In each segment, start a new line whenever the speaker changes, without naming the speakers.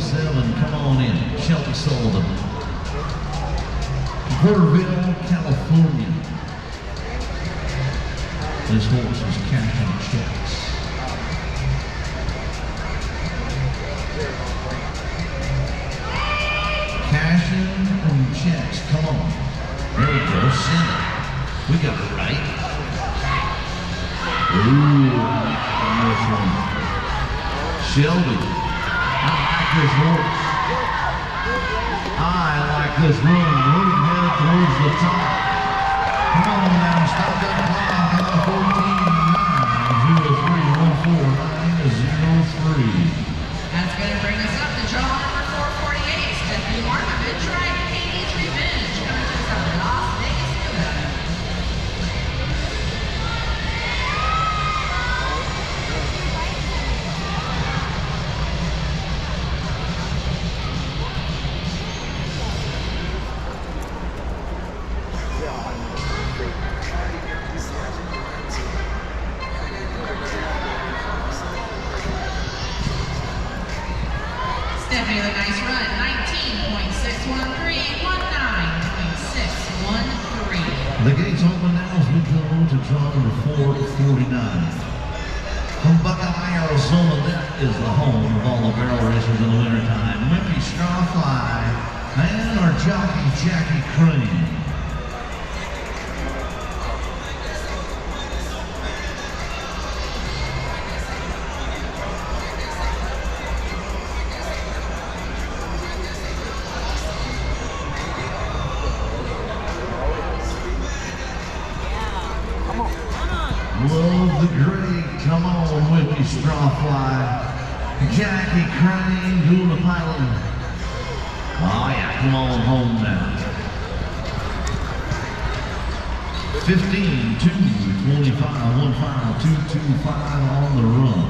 47, come on in. Shelby Sullivan. Cloverleaf, California. This horse is cashing checks. Cashing and checks, come on. There we go, send it. We got it right. Ooh, nice one. Shelby, I like this horse. I like this run. We're headed towards the top. Come on now, stop that clock. 14-9-0-3-1-4-9-0-3.
That's going to bring us up to draw number 448. Stephanie Markovich, right? Katie's Revenge, coming to us out of Las Vegas, Nevada. Stephanie with a nice run, 19.613, 19.613.
The gates open now as we go to draw number 449. From Buckeye, Arizona, that is the home of all the barrel racers in the wintertime. Mickey Strawfly and our jockey, Jackie Crane. Love the great, come on, Whippy Strawfly. Jackie Crane doing the piloting. Oh yeah, come on home now. 15, 2, 25, 1-5, 2-2-5 on the run.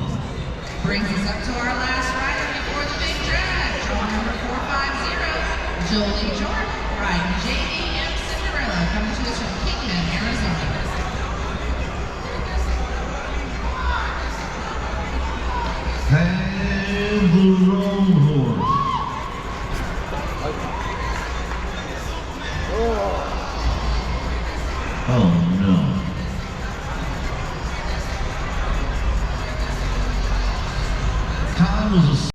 Brings us up to our last rider before the big drag. Draw number 450, Jolie Jordan, riding JDM Cinderella, coming to us from Kingman, Arizona.
And the wrong horse. Oh no. Time was a